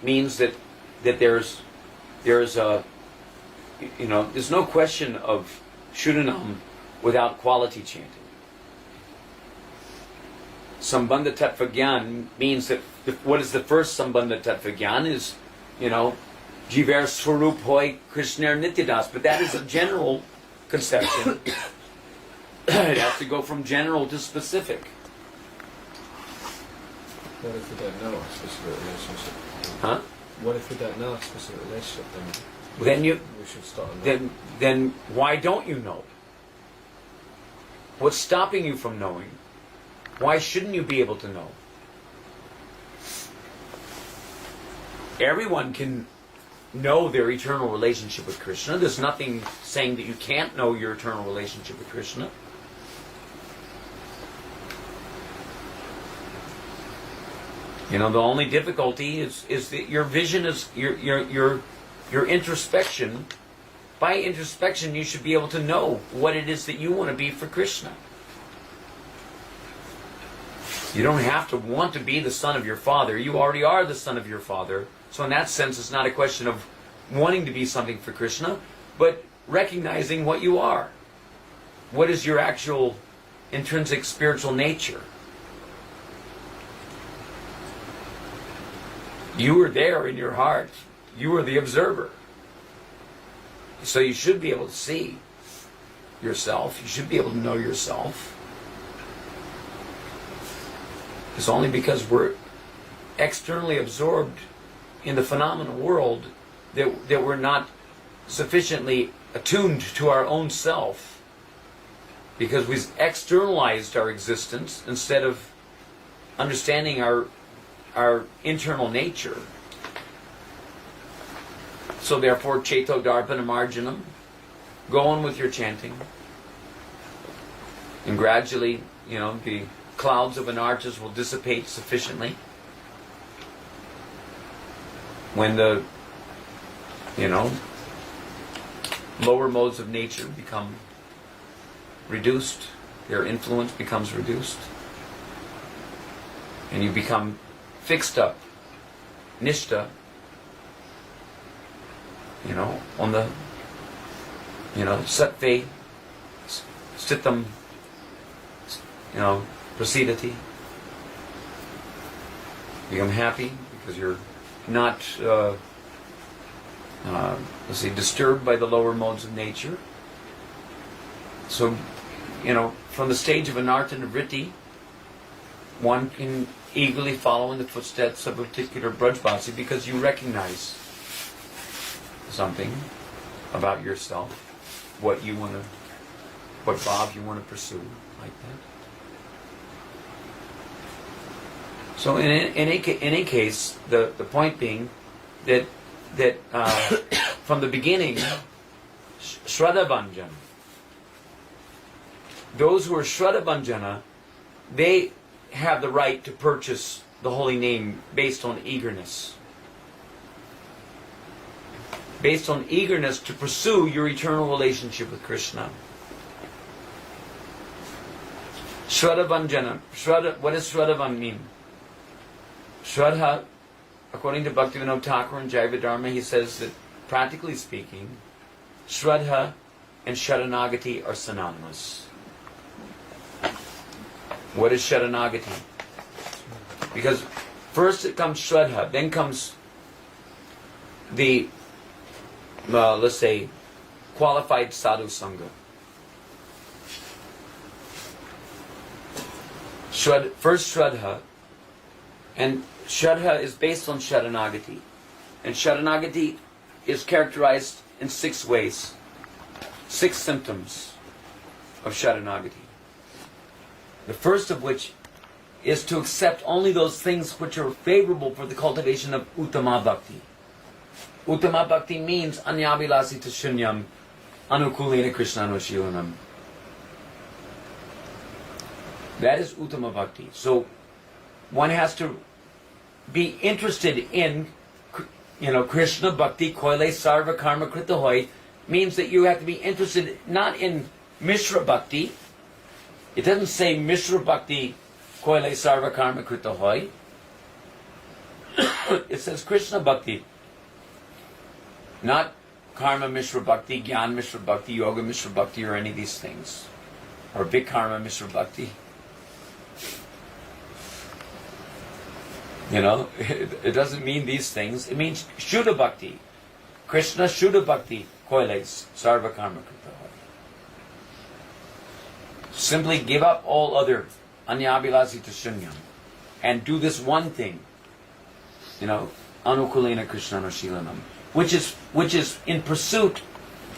means that there's a, there's no question of Shuddhanam without quality chanting. Sambandha Tattva Gyan means that what is the first Sambandha Tattva Gyan is, Jiver Swarup Hoy Krishner Nityadas. But that is a general conception. It has to go from general to specific. What if we don't know a specific relationship? Huh? What if we don't know a specific relationship? Then we should start. Then why don't you know? What's stopping you from knowing? Why shouldn't you be able to know? Everyone can know their eternal relationship with Krishna. There's nothing saying that you can't know your eternal relationship with Krishna. The only difficulty is that your vision is your introspection. By introspection, you should be able to know what it is that you want to be for Krishna. You don't have to want to be the son of your father. You already are the son of your father. So in that sense, it's not a question of wanting to be something for Krishna, but recognizing what you are. What is your actual intrinsic spiritual nature? You are there in your heart. You are the observer. So you should be able to see yourself. You should be able to know yourself. It's only because we're externally absorbed in the phenomenal world that we're not sufficiently attuned to our own self, because we've externalized our existence instead of understanding our internal nature. So therefore, Cheto Darpana Marjanam, go on with your chanting. And gradually, the clouds of anarthas will dissipate sufficiently. When the, lower modes of nature become reduced, their influence becomes reduced, and you become fixed up, nishta, on the, sattve, sthitam, prasidati. Become happy because you're not, disturbed by the lower modes of nature. So, from the stage of anartha nivritti, one can eagerly follow in the footsteps of a particular Brajbasi because you recognize something about yourself, what bhav you want to pursue, like that. So in any case, the point being that from the beginning, Shraddha Bhanjana, those who are Shraddha Bhanjana, they have the right to purchase the holy name based on eagerness. Based on eagerness to pursue your eternal relationship with Krishna. Shraddha Bhanjana. What does Shraddha mean? Shraddha, according to Bhaktivinoda Thakur and Jaiva Dharma, he says that, practically speaking, Shraddha and Sharanagati are synonymous. What is Sharanagati? Because first it comes Shraddha, then comes the, let's say, qualified sadhu sangha. First Shraddha, and Shraddha is based on Sharanagati. And Sharanagati is characterized in 6 ways. 6 symptoms of Sharanagati. The first of which is to accept only those things which are favorable for the cultivation of Uttama Bhakti. Uttama Bhakti means Anyabhilasita Shunyam Anukulena Krishnanushilanam. That is Uttama Bhakti. So one has to be interested in, Krishna Bhakti Koile Sarva Karma Krita Hoy, means that you have to be interested not in Mishra Bhakti. It doesn't say Mishra Bhakti Koile Sarva Karma Krita Hoy. It says Krishna Bhakti. Not Karma Mishra Bhakti, Gyan Mishra Bhakti, Yoga Mishra Bhakti, or any of these things. Or Vikarma Mishra Bhakti. It doesn't mean these things. It means Shuddha Bhakti. Krishna Shuddha Bhakti Koiles Sarva Karma Krita Hoy. Simply give up all other Anyabhilasita Shunyam and do this one thing. Anukulena Krishnanushilanam. Which is in pursuit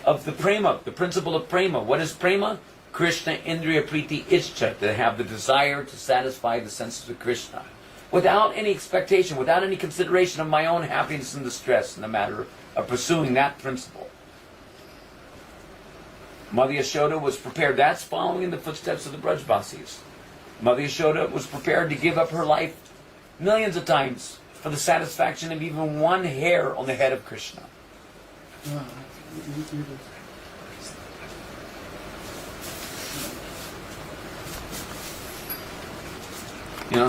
of the prema, the principle of prema. What is prema? Krishna Indriya Priti Ichcha, to have the desire to satisfy the senses of Krishna. Without any expectation, without any consideration of my own happiness and distress in the matter of pursuing that principle. Mother Yashoda was prepared. That's following in the footsteps of the Brajbasis. Mother Yashoda was prepared to give up her life millions of times for the satisfaction of even one hair on the head of Krishna.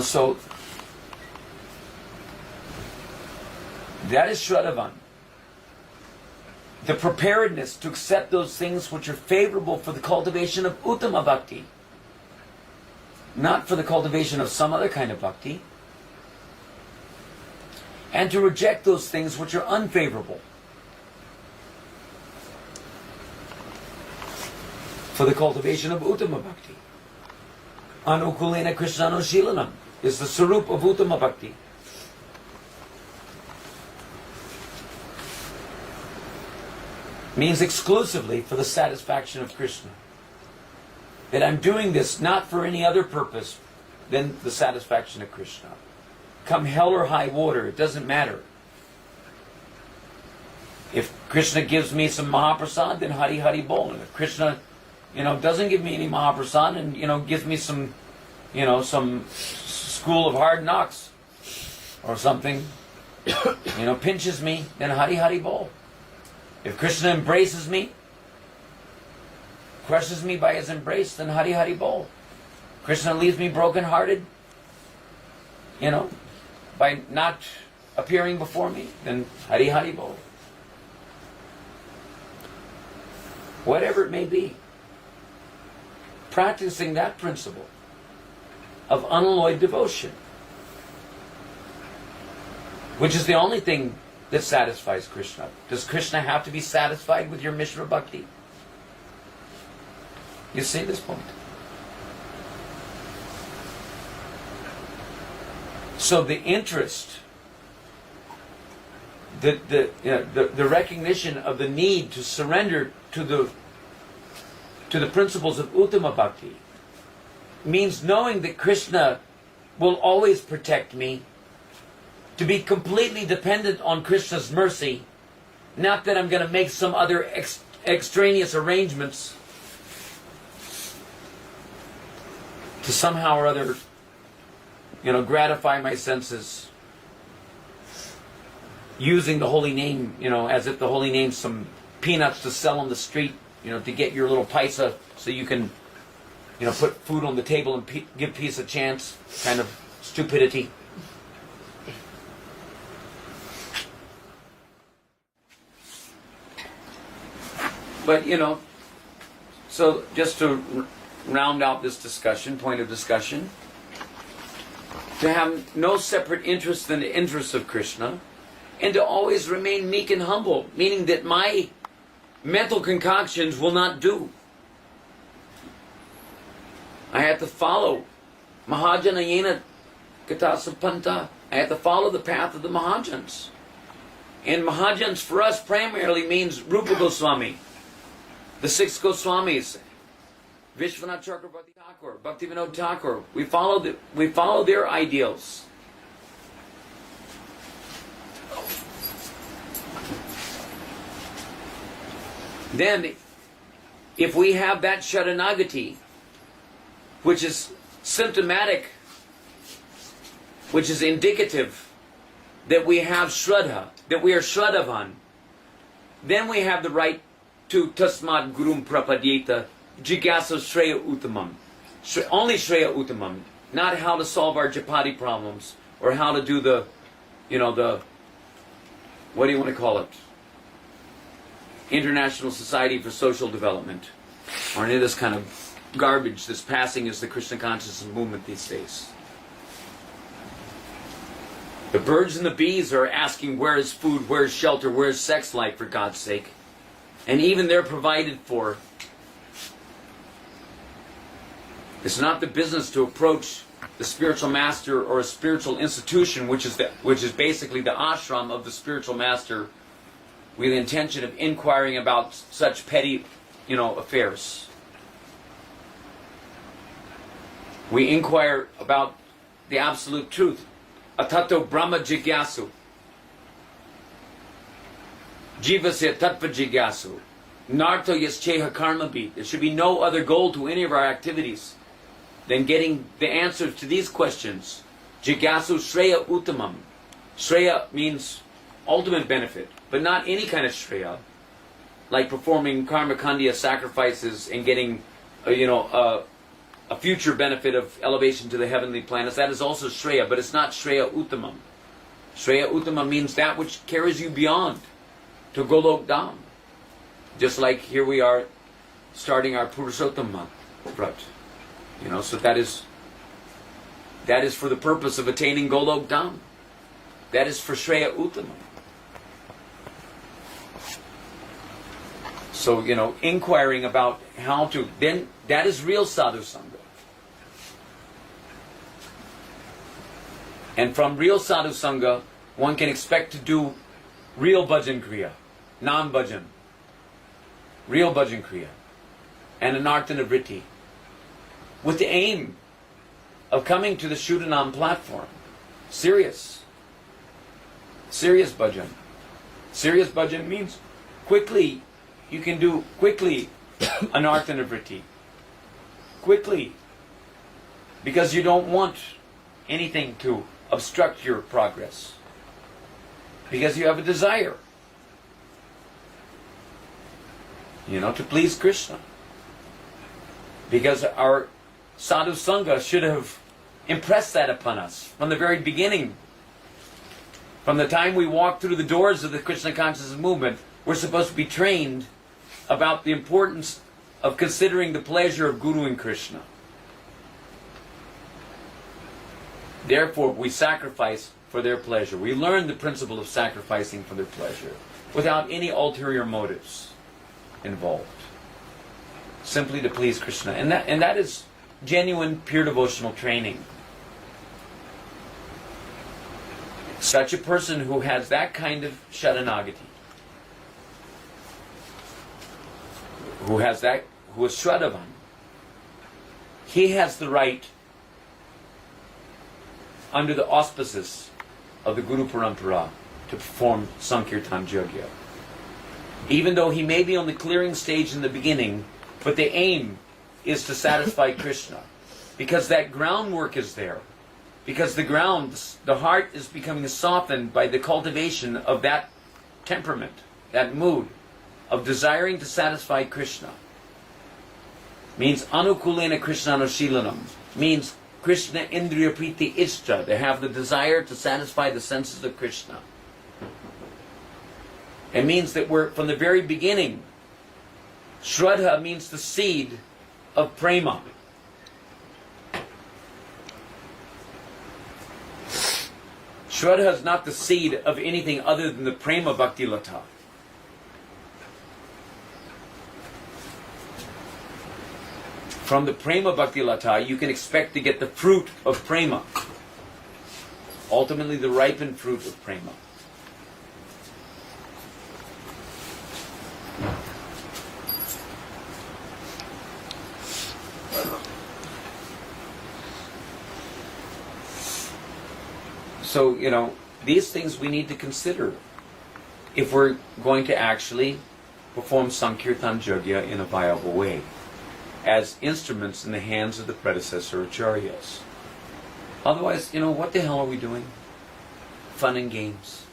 So that is Shraddhavan. The preparedness to accept those things which are favorable for the cultivation of Uttama Bhakti, not for the cultivation of some other kind of Bhakti, and to reject those things which are unfavorable for the cultivation of Uttama Bhakti. Anukulena Krishnanushilanam is the sarup of Uttama Bhakti. Means exclusively for the satisfaction of Krishna. That I'm doing this not for any other purpose than the satisfaction of Krishna. Come hell or high water, it doesn't matter. If Krishna gives me some Mahaprasad, then Hari Hari Bol. And if Krishna, doesn't give me any Mahaprasad and, gives me some, some school of hard knocks or something, pinches me, then Hari Hari Bol. If Krishna embraces me, crushes me by his embrace, then Hari Hari Bol. Krishna leaves me broken-hearted, by not appearing before me, then Hari Hari Bol. Whatever it may be, practicing that principle of unalloyed devotion, which is the only thing that satisfies Krishna. Does Krishna have to be satisfied with your Mishra Bhakti? You see this point? So the interest, the recognition of the need to surrender to the principles of Uttama Bhakti means knowing that Krishna will always protect me, to be completely dependent on Krishna's mercy, not that I'm going to make some other extraneous arrangements to somehow or other, gratify my senses, using the holy name, as if the holy name's some peanuts to sell on the street, to get your little paisa so you can, put food on the table and give peace a chance, kind of stupidity. But, so just to round out this discussion, point of discussion, to have no separate interest than the interests of Krishna, and to always remain meek and humble, meaning that my mental concoctions will not do. I have to follow Mahajanayena Katasapanta. I have to follow the path of the Mahajans. And Mahajans for us primarily means Rupa Goswami, the 6 Goswamis, Vishwanath Chakrabarti Thakur, Bhaktivinoda Thakur. We follow their ideals. Then, if we have that Sharanagati, which is symptomatic, which is indicative that we have Shraddha, that we are Shraddhavan, then we have the right to Tasmad Gurum Prapadyeta Jigyasa Shreya Uttamam. Only Shreya Uttamam, not how to solve our Japati problems, or how to do the, what do you want to call it? International Society for Social Development, or any of this kind of garbage that's passing as the Krishna consciousness movement these days. The birds and the bees are asking, where is food, where is shelter, where is sex life, for God's sake? And even they're provided for. It's not the business to approach the spiritual master or a spiritual institution, which is basically the ashram of the spiritual master, with the intention of inquiring about such petty, affairs. We inquire about the absolute truth. Atato Brahma Jigyasu. Jivasya Tattva Jigyasu. Narto Yascheha Karma Beat. There should be no other goal to any of our activities than getting the answers to these questions. Jigyasu Shreya Uttamam. Shreya means ultimate benefit, but not any kind of Shreya, like performing karma kandya sacrifices and getting, a future benefit of elevation to the heavenly planets. That is also Shreya, but it's not Shreya Uttamam. Shreya Uttamam means that which carries you beyond to Golok Dham. Just like here we are starting our Purushottam Vrat. So that is for the purpose of attaining Golok Dham. That is for Shreya Uttamam. So, inquiring about how to, then that is real sadhu sangha. And from real sadhu sangha, one can expect to do real bhajan kriya, non-bhajan, real bhajan kriya, and anarthana vritti, with the aim of coming to the Shuddhanam platform. Serious bhajan. Serious bhajan means quickly. You can do quickly anarthana vritti. Quickly. Because you don't want anything to obstruct your progress. Because you have a desire. To please Krishna. Because our sadhu sangha should have impressed that upon us from the very beginning. From the time we walk through the doors of the Krishna consciousness movement, we're supposed to be trained about the importance of considering the pleasure of Guru and Krishna. Therefore, we sacrifice for their pleasure. We learn the principle of sacrificing for their pleasure without any ulterior motives involved. Simply to please Krishna. And that is genuine, pure devotional training. Such a person who has that kind of Sharanagati, who is Shraddhavan, he has the right, under the auspices of the Guru Parampara, to perform Sankirtan Yajna. Even though he may be on the clearing stage in the beginning, but the aim is to satisfy Krishna. Because that groundwork is there. Because the heart is becoming softened by the cultivation of that temperament, that mood of desiring to satisfy Krishna. Means anukulena Krishnanushilanam. Means Krishna Indriya Priti Ishta. They have the desire to satisfy the senses of Krishna. It means that we're, from the very beginning, Shraddha means the seed of prema. Shraddha is not the seed of anything other than the prema bhakti lata. From the prema bhakti lata, you can expect to get the fruit of prema. Ultimately, the ripened fruit of prema. So, these things we need to consider if we're going to actually perform Sankirtan Yajna in a viable way, as instruments in the hands of the predecessor acharyas. Otherwise, what the hell are we doing? Fun and games.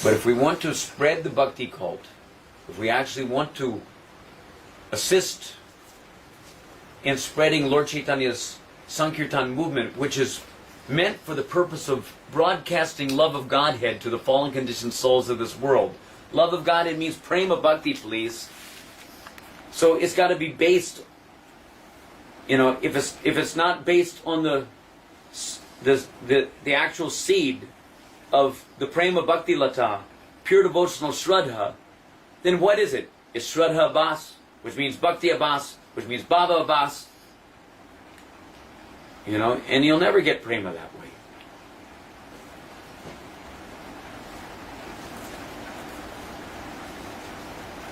But if we want to spread the bhakti cult, if we actually want to assist in spreading Lord Chaitanya's Sankirtan movement, which is meant for the purpose of broadcasting love of Godhead to the fallen conditioned souls of this world. Love of Godhead means prema bhakti, please. So it's got to be based, if it's not based on the actual seed of the prema bhakti lata, pure devotional shraddha, then what is it? It's shraddha abhas, which means bhakti abhas, which means bhava abhas. And you'll never get prema that way.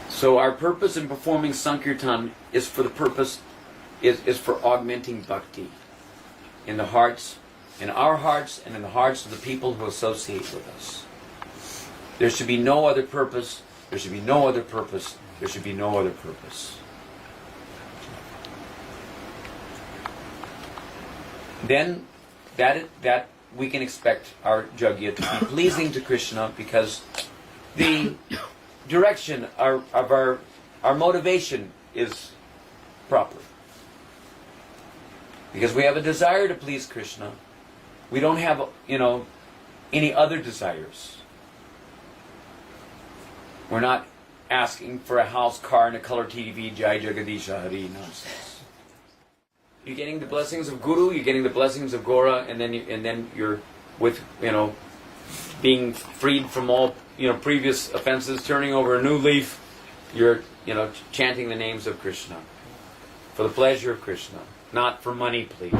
So our purpose in performing Sankirtan is for augmenting bhakti in the hearts, in our hearts, and in the hearts of the people who associate with us. There should be no other purpose. There should be no other purpose. There should be no other purpose. Then that we can expect our Yajna to be pleasing to Krishna, because the direction of our motivation is proper. Because we have a desire to please Krishna. We don't have, any other desires. We're not asking for a house, car, and a color TV, Jai Jagadisha Hari nonsense. You're getting the blessings of Guru, you're getting the blessings of Gora, and then you're with, being freed from all, previous offenses, turning over a new leaf. You're, chanting the names of Krishna for the pleasure of Krishna, not for money, please.